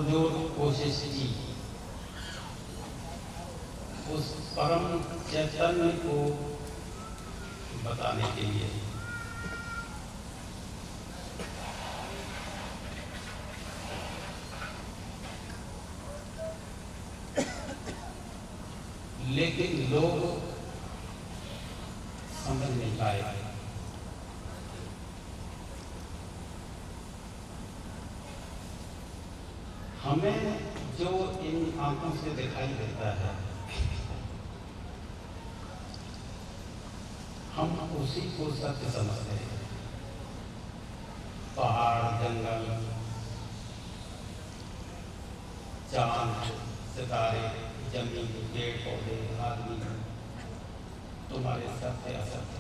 पुरजोर कोशिश की उस परम चैतन्य को बताने के लिए। लेकिन लोग समझ नहीं पाए। हमें जो इन आंखों से दिखाई देता है, हम उसी को सत्य समझते हैं। पहाड़, जंगल, चांद, सितारे, जमीन, पेड़ पौधे, आदमी, तुम्हारे सत्य असत्य,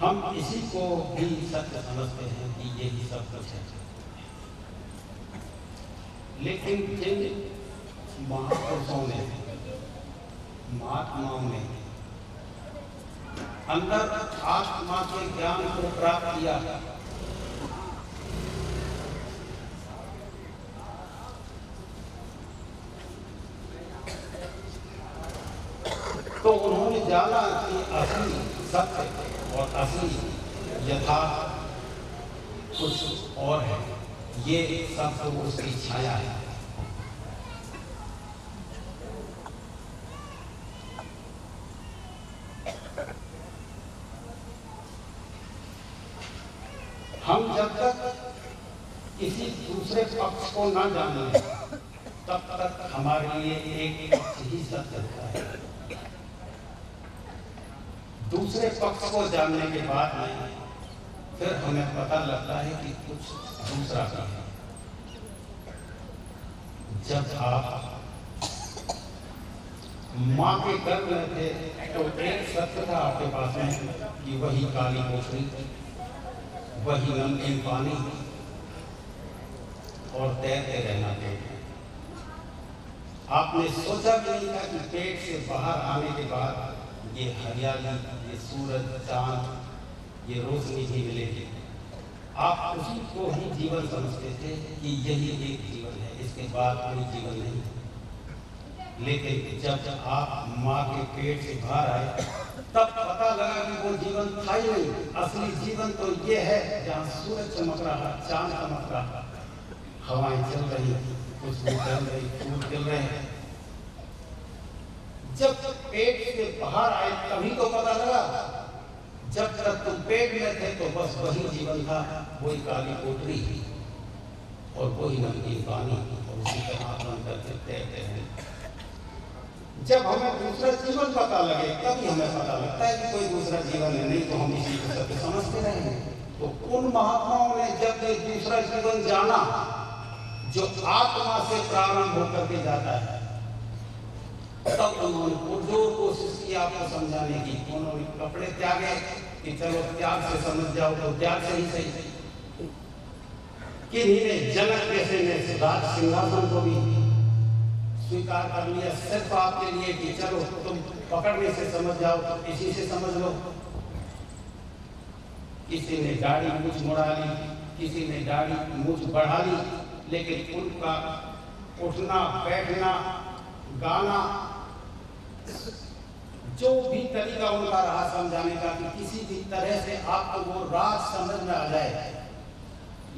हम इसी को भी सत्य समझते हैं कि यही सब कुछ है। लेकिन जिन महापुरुषों ने, महात्माओं ने अंदर आत्मा के ज्ञान को प्राप्त किया, तो उन्होंने जाना कि असली सत्य और असली यथार्थ कुछ और है। ये सब तो उसकी छाया है। हम जब तक किसी दूसरे पक्ष को ना जाने तब तक हमारे लिए एक पक्ष ही सत्य होता है। दूसरे पक्ष को जानने के बाद में फिर हमें पता लगता है कि कुछ दूसरा भी है। जब आप माँ के गर्भ में थे तो एक सत्य था आपके पास में कि वही काली पोखरी, वही नमकीन पानी और तैरते रहना थे। आपने सोचा भी नहीं था कि पेट से बाहर आने के बाद ये हरियाली, ये सूरज, चांद, ये रोशनी भी मिलेगी। आप उसी को ही जीवन समझते थे कि यही एक जीवन है, इसके बाद कोई जीवन नहीं। लेकिन जब आप माँ के पेट से बाहर आए तब पता लगा कि वो जीवन था ही नहीं। असली जीवन तो ये है जहाँ सूरज चमक रहा, चांद चमक रहा, हवाएं चल रही, खुशबू चल रही, फूल खिल रहे हैं। जब पेट से बाहर आए तभी तो पता लगा। जब तक तुम पेट में थे तो बस वही जीवन था, वही काली कोठरी और वही नमकीन पानी और उसी तरह आत्मन करके तैरते हैं। जब हमें दूसरा जीवन पता लगे तभी हमें पता लगता है कि कोई दूसरा जीवन है, नहीं तो हम इसी को सत्य समझते रहे। तो उन महात्माओं ने जब ये दूसरा जीवन जाना जो आत्मा से प्रारंभ होकर के जाता है, तब उन्होंने पुरजोर कोशिश की आपको समझाने की। उन्होंने कपड़े त्यागे कि चलो त्याग से समझ जाओ, तो त्याग से ही सही। किन्हीं ने जनक जैसे ने राज सिंहासन को भी स्वीकार कर लिया सिर्फ आपके लिए कि चलो तुम पकड़ने से समझ जाओ, तो इसी से समझ लो। किसी ने दाढ़ी मूछ मुड़ा ली, किसी ने दाढ़ी मूछ बढ़ा ली, लेकिन उनका उठना, बैठना, गाना, जो भी तरीका उनका रहा समझाने का कि किसी भी तरह से आपको वो राज समझ में आ जाए,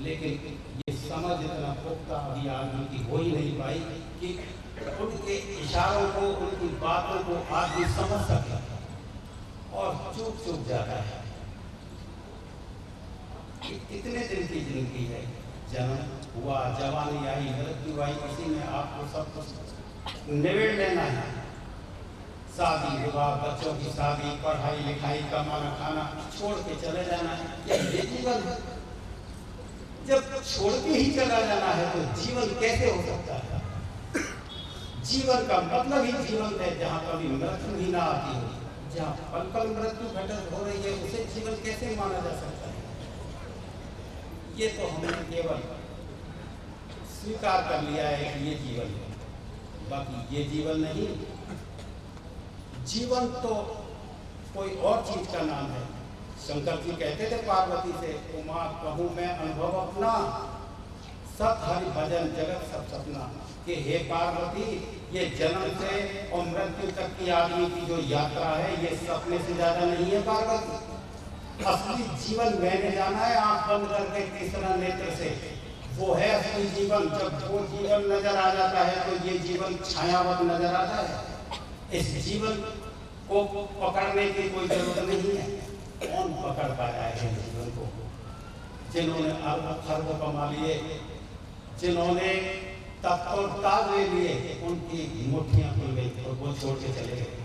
लेकिन ये समझ इतना पुख्ता अभी आदमी की हो ही नहीं पाई कि उनके इशारों को, उनकी बातों को आदमी समझ सके और चूक चूक जाता है। कितने दिन की जिंदगी है, जन्म हुआ, जवानी आई, मृत्यु आई, इसी में आपको सब कुछ निबेड़ लेना है। शादी विवाह, बच्चों की शादी, पढ़ाई लिखाई, कमाना खाना, छोड़ के चले जाना है, ये जीवन है। जब छोड़ के ही चला जाना है तो जीवन कैसे हो सकता है? जीवन का मतलब ही जीवन है जहाँ कभी मृत्यु ही ना आती हो, जहाँ पल पल मृत्यु घटित हो रही है, उसे जीवन कैसे माना जा सकता है? ये तो हमने केवल स्वीकार कर लिया है कि ये जीवन है, बाकी ये जीवन नहीं। जीवन तो कोई और चीज का नाम है। शंकर जी कहते थे पार्वती से, उमा कहूँ मैं अनुभव अपना, सत हरि भजन जगत सब सपना, कि हे पार्वती ये जन्म से और मृत्यु तक की आदमी की जो यात्रा है ये सपने से ज्यादा नहीं है पार्वती। असली जीवन मैंने जाना है आंख बंद करके तीसरा नेत्र से, वो है असली जीवन। जब वो जीवन नजर आ जाता है तो ये जीवन छायावत नजर आता है। इस जीवन को पकड़ने की कोई जरूरत नहीं है। कौन पकड़ पाया है जीवन को? जिन्होंने अरब खरब कमा लिए, जिन्होंने तख्त और ताज ले लिए, उनकी मुट्ठियां खुल गई और वो छोड़ के चले गए।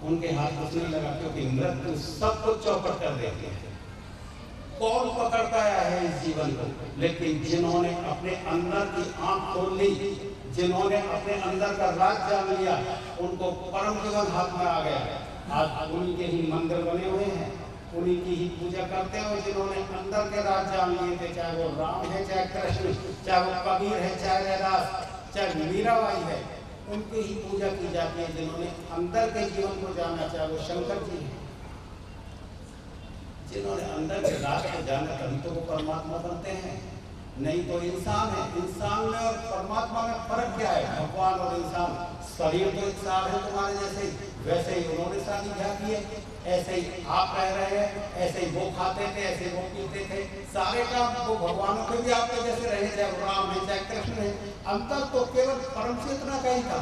उनके हाथ कुछ नहीं लगा, क्योंकि मृत्यु सब कुछ चौपट कर देती है। कौन पकड़ पाया है इस जीवन को? लेकिन जिन्होंने अपने अंदर की आंख खोल ली, जिन्होंने अपने अंदर का राज जान लिया, उनको परम जीवन हाथ में आ गया। आज उन्हीं के ही मंदिर बने हुए हैं, उन्हीं की ही पूजा करते हो जिन्होंने अंदर के राज जान लिए थे। चाहे वो राम है, चाहे कृष्ण, चाहे वो कबीर है, चाहे रैदास, चाहे मीराबाई है, उनकी ही पूजा की जाती है जिन्होंने अंदर के जीवन को जाना। चाहे वो शंकर जी है, जिन्होंने अंदर के राज को जाना, तभी तो वो परमात्मा बनते हैं। नहीं तो इंसान है। इंसान में और परमात्मा में फर्क क्या है? भगवान और इंसान, शरीर तो इंसान है तुम्हारे जैसे, वैसे ही उन्होंने शादी ब्याह की है, ऐसे ही आप रह रहे हैं, ऐसे ही वो खाते थे, ऐसे वो पीते थे, सारे काम वो भगवानों के भी आपके जैसे रहे, चाहे राम है चाहे कृष्ण है। अंतर तो केवल परम चेतना का ही था।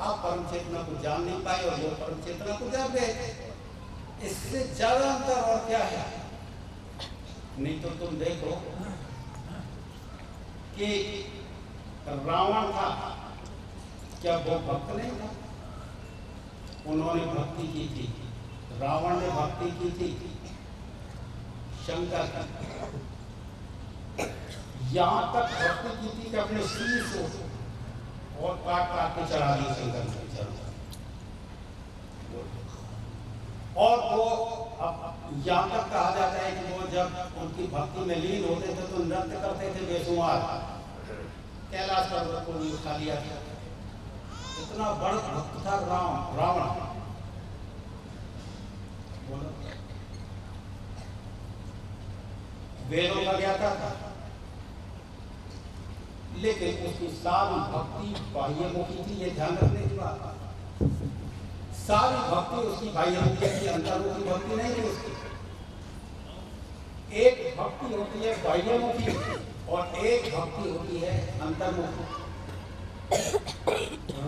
आप परम चेतना को जान नहीं पाए और वो परम चेतना को जान गए। इससे ज्यादा अंतर और क्या है? नहीं तो तुम देखो कि रावण था, क्या वो भक्त नहीं था? उन्होंने भक्ति की थी, रावण ने भक्ति की थी शंकर की। यहां तक भक्ति की थी कि अपने शीश और काट काट के चढ़ा दी शंकर के चरणों। और वो अब यहाँ तक कहा जाता है कि वो जब उनकी भक्ति में लीन होते थे तो नृत्य करते थे बेशुमार। कैलाश पर्वत को भी उठा लिया था। इतना बड़ा भक्त था रावण। वेदों का ज्ञाता था, लेकिन उसकी सारी भक्ति बाह्यमुखी थी। ये ध्यान रखने की बात। सारी भक्ति उसकी बाह्यमुखी की, अंतर्मुखी भक्ति नहीं थी उसकी। एक भक्ति होती है बाह्यमुखी और एक भक्ति होती है अंतर्मुखी।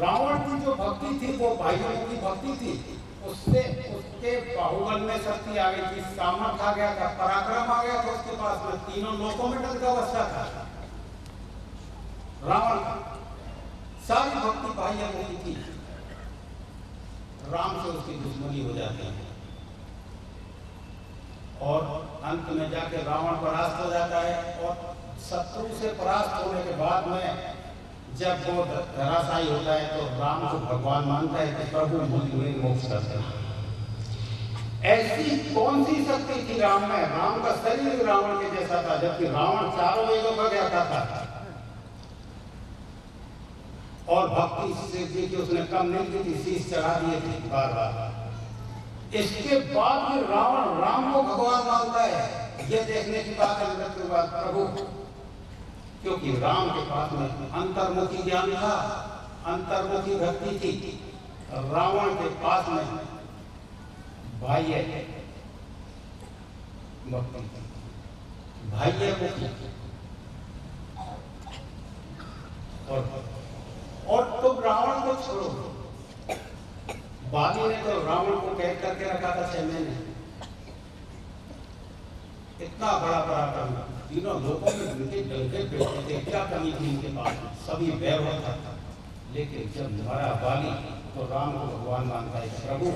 रावण की जो भक्ति थी वो बाह्यमुखी भक्ति थी। उससे उसके बाहुबल में शक्ति आ गई थी, सामर्थ्य आ गया था, पराक्रम आ गया था उसके पास में, तीनों लोकों में डर का अवस्था था रावण का। सारी भक्ति बाह्यमुखी थी। राम से उसकी दुश्मनी हो जाती है और अंत में जाके रावण परास्त हो जाता है। और शत्रु से परास्त होने के बाद में जब वो धराशायी होता है तो राम को भगवान मानता है कि प्रभु मुझे मोक्ष करते हैं। ऐसी कौन सी शक्ति थी राम में? राम का शरीर रावण के जैसा था, जबकि रावण चारों वेदों का ज्ञाता था और भक्ति से की उसने कम नहीं की थी, शीश चढ़ा दिए थे बार बार। इसके बाद भी रावण राम को भगवान मानता है। यह देखने की बात है मृत्यु बाद प्रभु, क्योंकि राम के पास में अंतर्मुखी ज्ञान था, अंतर्मुखी भक्ति थी। रावण के पास में बाह्य भक्ति, बाह्यमुखी। और तुम रावण को छोड़ो, बाली ने तो रावण को कैद करके रखा था 6 महीने। इतना बड़ा पराक्रम, तीनों लोगों में उनके डंके पेटे थे, क्या कमी थी उनके पास? सभी वैभव था। लेकिन जब मरा बाली तो राम को भगवान मानता है, प्रभु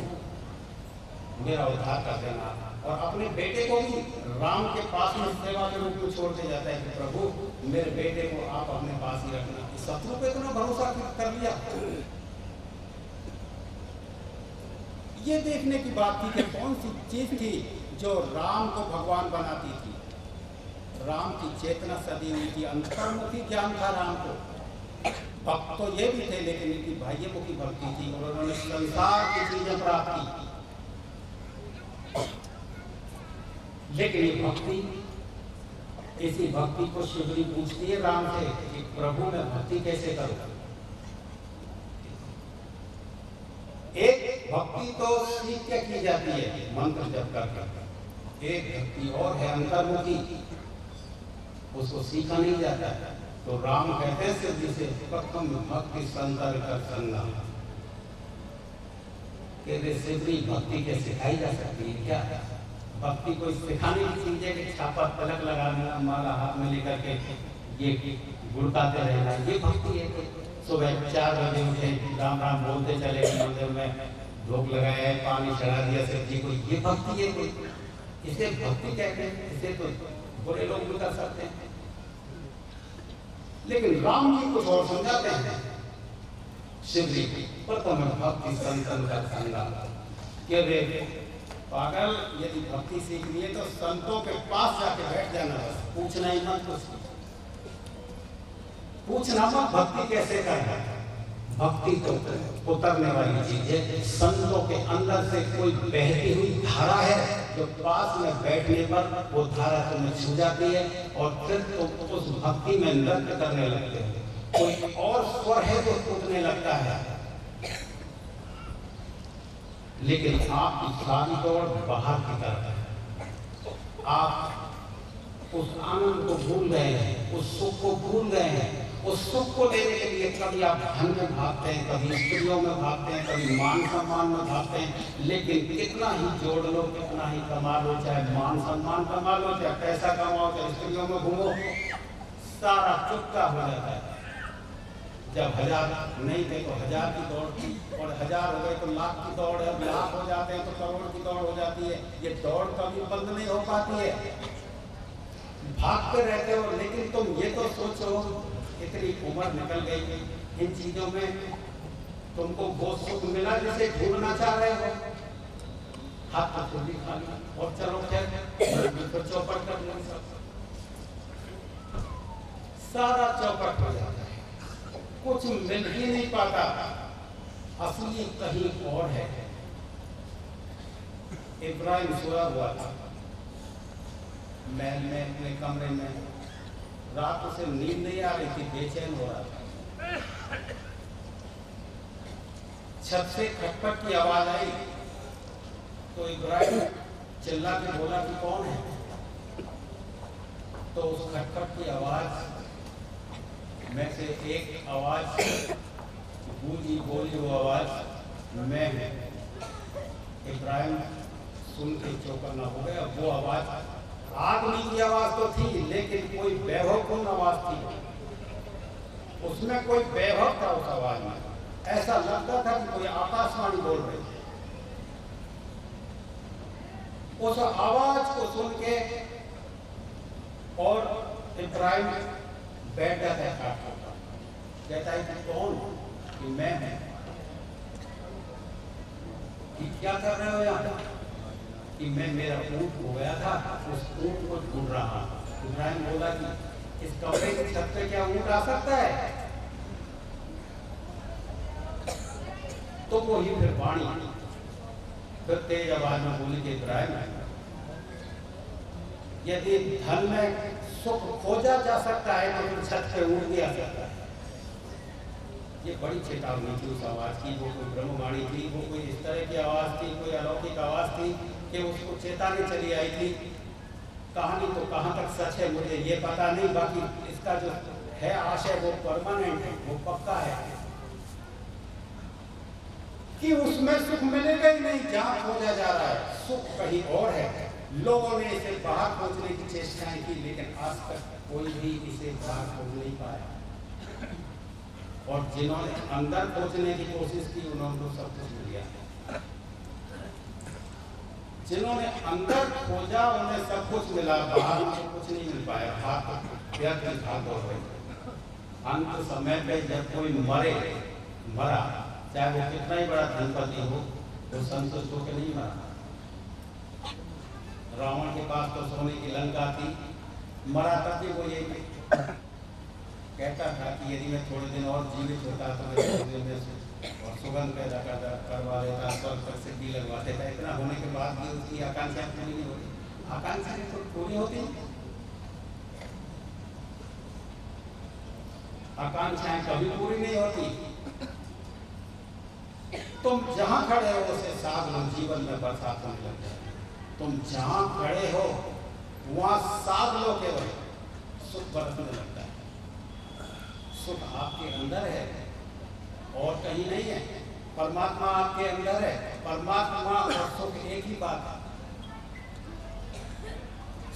मेरा उद्धार कर देना। और अपने बेटे को भी राम के पास में सेवा के रूप में छोड़ के जाता है कि प्रभु मेरे बेटे को आप अपने पास ही रखना। शत्रु पे इतना भरोसा कर लिया। ये देखने की बात थी कि कौन सी चीज थी जो राम को भगवान बनाती थी। राम की चेतना सदी हुई थी, अंतर्मुखी ज्ञान था राम को। भक्त तो ये भी थे, लेकिन इनकी बाह्यमुखी भक्ति थी और उन्होंने संसार की चीजें प्राप्त की। लेकिन ये भक्ति इसी भक्ति को शिवरी पूछती है राम से कि प्रभु मैं भक्ति कैसे करूं। एक भक्ति तो सीख के की जाती है मंत्र जप कर, एक भक्ति और है अंतर्मुखी, उसको सीखा नहीं जाता है। तो राम कहते हैं शिव जी से प्रथम भक्ति संतर कर संगा, कहते शिवरी भक्ति के सिखाई जा सकती है क्या? भक्ति कोई सिखाने की चीज है कि छापा पलक लगा देना, माला हाथ में लेकर के ये गुड़काते रहना, ये भक्ति है? सुबह 4 बजे उठे, राम राम बोलते चले गए मंदिर में, भोग लगाया, पानी चढ़ा दिया शिव जी को, ये भक्ति है कोई? इसे भक्ति कहते हैं? इसे तो बुरे लोग भी कर सकते हैं। लेकिन राम जी कुछ और समझाते हैं। शिव जी प्रथम भक्ति संतन का संगा, के रे पागल, यदि भक्ति सीखनी है तो संतों के पास जाके बैठ जाना, बस पूछना ही मत, कुछ पूछना मत भक्ति कैसे करना। भक्ति तो उतरने वाली चीज है। संतों के अंदर से कोई बहती हुई धारा है जो पास में बैठने पर वो धारा तुम्हें छू जाती है और फिर तुम उस भक्ति में नृत्य करने लगते हो। कोई और स्वर है तो टूटने लगता है, लेकिन आपकी सारी दौड़ बाहर की तरफ है। आप उस आनंद को भूल गए हैं, उस सुख को भूल गए हैं। उस सुख को लेने के लिए कभी आप धन में भागते हैं, कभी स्त्रियों में भागते हैं, कभी मान सम्मान में भागते हैं। लेकिन कितना ही जोड़ लो, कितना ही कमा लो, चाहे मान सम्मान कमा लो, चाहे पैसा कमाओ, चाहे स्त्रियों में घूमो, सारा चुपका हो जाता है। जब 1000 नहीं थे तो 1000 की दौड़ थी, और 1000 हो गए तो लाख की दौड़ है, लाख हो जाते हैं तो करोड़ की दौड़ हो जाती है। ये दौड़ कभी बंद नहीं हो पाती है, भागते रहते हो। लेकिन तुम ये तो सोचो, इतनी उम्र निकल गई, इन चीजों में तुमको वो सुख मिला जिसे ढूंढना चाह रहे हो, हाथ तो खुद ही खा लिया और चलो फिर चौपट कर लो, सारा चौपट हो जाता है, कुछ मिल ही नहीं पाता, असली कहीं और है। इब्राहिम सोया हुआ था महल में अपने कमरे में, रात उसे नींद नहीं आ रही थी, बेचैन हो रहा था। छत से खटपट की आवाज आई तो इब्राहिम चिल्ला के बोला कि कौन है? तो उस खटपट की आवाज में से एक आवाज गूंजी, बोली वो आवाज मैं है। इब्राहिम सुन के चौकन्ना हो गया। वो आवाज आदमी की आवाज तो थी, लेकिन कोई वैभवपूर्ण आवाज थी, उसमें कोई वैभव था उस आवाज में। ऐसा लगता था कि कोई आकाशवाणी बोल रही है। उस आवाज को सुन के और इब्राहिम बैठ जाता है खाट पर, कहता है कि कौन? कि मैं है। कि क्या कर रहे हो यहाँ? कि मैं, मेरा ऊंट हो गया था, उस ऊंट को ढूंढ रहा हूं। इब्राहिम बोला कि इस कमरे की छत पे क्या ऊंट आ सकता है? तो वो ही फिर वाणी फिर तेज आवाज में बोली कि इब्राहिम, यदि धन में सुख खोजा जा सकता है तो फिर छत पे ऊंट भी आ सकता है। ये बड़ी चेतावनी थी उस आवाज की। वो कोई ब्रह्मवाणी थी, वो कोई इस तरह की आवाज थी, कोई अलौकिक आवाज थी कि उसको चेतावनी चली आई थी। कहानी तो कहाँ तक सच है मुझे ये पता नहीं, बाकी इसका जो है आशय वो परमानेंट है, वो पक्का है कि उसमें सुख मिलेगा ही नहीं जहाँ खोजा जा रहा है। सुख कहीं और है। लोगों ने इसे बाहर खोजने की चेष्टाएं की, लेकिन आज तक कोई भी इसे बाहर खोज नहीं पाया। और जिन्होंने अंदर खोजने की कोशिश की उन्होंने तो सब कुछ मिल गया। जिन्होंने अंदर खोजा उन्हें सब कुछ मिला, बाहर उनको कुछ नहीं मिल पाया। भाग व्यर्थ की भाग हो गई। अंत समय पे जब कोई मरा, चाहे वो कितना ही बड़ा धनपति हो, वो संतुष्ट होकर नहीं मरा। रावण के पास तो सोने की लंका थी, मरा तब भी वो ये कहता था कि यदि मैं थोड़े दिन और जीवित होता तो मैं और सुगंध पैदा करवा देता, स्वर्ग तक सिद्धि लगवा देता। इतना होने के बाद भी उसकी आकांक्षा पूरी नहीं होती। आकांक्षा तो पूरी होती, आकांक्षाएं कभी पूरी नहीं होती। तुम जहां खड़े हो उसे साध लो, जीवन में बरसात होने लग जाए। तुम जहां खड़े हो वहां साध लो, केवल सुख बरसने लगता है। सुख आपके अंदर है और कहीं नहीं है। परमात्मा आपके अंदर है। परमात्मा और सुख एक ही बात है।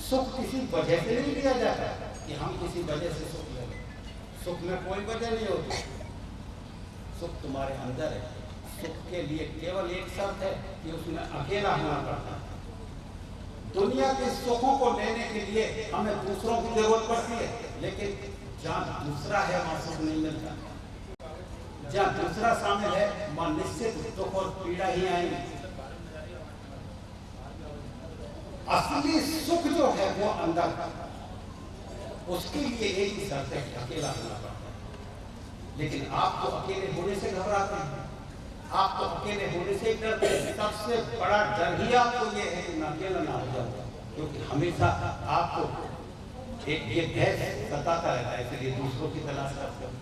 सुख किसी वजह से नहीं लिया जाता कि हम किसी वजह से सुख लें। सुख में कोई वजह नहीं होती। सुख तुम्हारे अंदर है। सुख के लिए केवल एक शर्त है कि उसमें अकेला होना पड़ता है। दुनिया के सुखों को लेने के लिए हमें दूसरों की जरूरत पड़ती है, लेकिन जहाँ दूसरा है वहां सुख नहीं मिलता। जहाँ दूसरा शामिल है वहां निश्चित दुख और पीड़ा ही आएंगी। असली सुख जो है वो अंदर, उसके लिए एक ही शर्त है कि अकेला होना पड़ता है। लेकिन आप तो अकेले होने से घबराते हैं, आप तो अकेले होने से डरते हैं। सबसे बड़ा डर ही आपको ये है कि मैं अकेला ना हो जाऊं, क्योंकि हमेशा आपको एक ये भय सताता रहता है, इसलिए दूसरों की तलाश करते हो।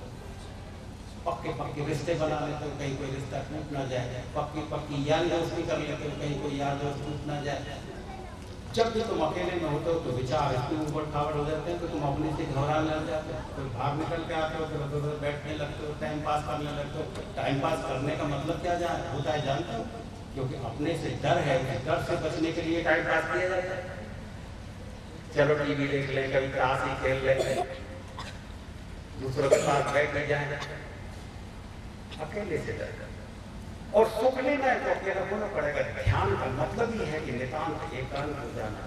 पक्के पक्के रिश्ते बना लेते हो, कहीं कोई रिश्ता टूट ना जाए। पक्की पक्की यार दोस्ती कर लेते हो, कहीं कोई यार दोस्त टूट ना जाए। जब भी तुम अकेले में होते हो तो विचार इतने ऊपर खावड़ हो जाते हैं कि तुम अपने से घबराने लग जाते हो। कोई बाहर निकल के आते हो, फिर उधर बैठने लगते हो, टाइम पास करने लगते हो। टाइम पास करने का मतलब क्या होता है जानते हो? क्योंकि अपने से डर है, डर से बचने के लिए टाइम पास किया जाता है। चलो टीवी देख लें, कभी ताश ही खेल लें, दूसरों के साथ बैठ जाए, अकेले से डर। और सुख लेना है तो अकेला होना पड़ेगा। ध्यान का मतलब ही है कि नितांत एकांत हो जाना।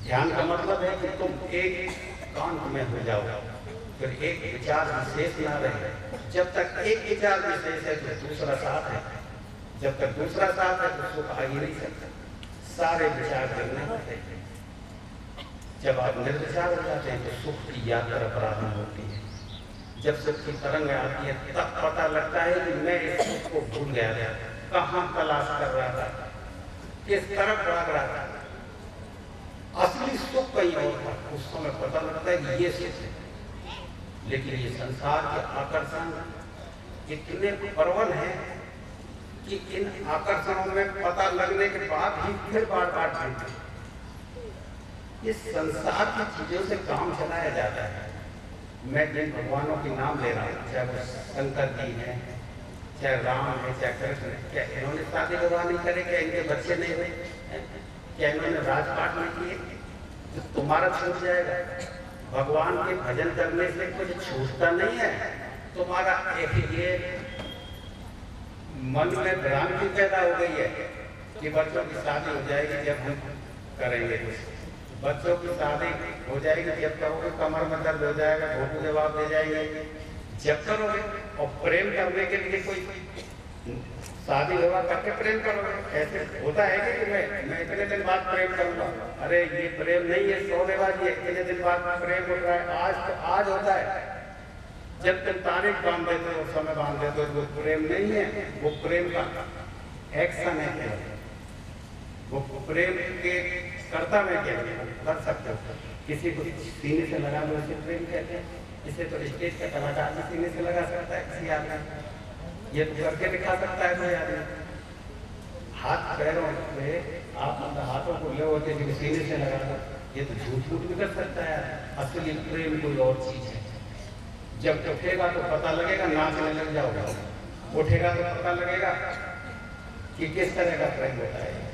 ध्यान का मतलब है कि तुम एक कांत में हो जाओ, फिर एक विचार विशेष ना रहे। जब तक एक विचार विशेष है तो दूसरा साथ है, जब तक दूसरा साथ है तो सुख आ ही नहीं सकता। सारे विचार करने होते हैं। जब आप निर्विचार हो जाते हैं तो सुख की यात्रा प्रारंभ होती है। जब सुख की तरंग आती है तब पता लगता है कि मैं इस सुख को भूल गया था, कहाँ तलाश कर रहा था, किस तरफ भाग रहा था। असली सुख कहीं और था। उस समय पता लगता है कि ये सुख है। लेकिन ये संसार के आकर्षण इतने प्रबल हैं कि इन आकर्षणों में पता लगने के बाद ही फिर बार बार ढूंढते। इस संसार की चीजों से काम चलाया जाता है। मैं जिन भगवानों के नाम ले रहा हूँ, चाहे वो शंकर जी हैं, चाहे राम है, चाहे कृष्ण है, क्या इन्होंने शादी विवाह नहीं करे? क्या इनके बच्चे नहीं हुए? क्या इन्होंने राजपाट नहीं किए? तो तुम्हारा छूट जाएगा। भगवान के भजन करने से कुछ छूटता नहीं है। तुम्हारा एक ये मन में भ्रांति पैदा हो गई है कि बच्चों की शादी हो जाएगी जब हम करेंगे कुछ। बच्चों की शादी हो जाएगी जब करोगे, कमर में दर्द हो जाएगा, घोटू जवाब दे जाएंगे जब करोगे। और प्रेम करने के लिए कोई शादी विवाह करके प्रेम करोगे? ऐसे होता है कि मैं इतने दिन बाद प्रेम करूंगा? अरे ये प्रेम नहीं है, सौदेबाजी है। इतने दिन बाद प्रेम हो रहा है, आज तो आज होता है। जब तुम तारीख बांध देते हो, समय बांध देते हो, वो प्रेम नहीं है, वो प्रेम का एक्शन है। वो प्रेम के कर्ता में क्या कर सकते हो? किसी को सीने से लगा लो, इसे प्रेम कहते हैं। इसे तो स्टेज का कलाकार भी सीने से लगा सकता है किसी आदमी। ये तो करके दिखा सकता है कोई आदमी। हाथ पैरों पे आप हाथों को ले होते सीने से लगा दो, ये तो झूठ मूठ भी कर सकता है। असली प्रेम कोई और चीज है। जब उठेगा तो पता लगेगा, नाचने लग जाओगे। उठेगा तो पता लगेगा कि किस तरह का प्रेम होता है।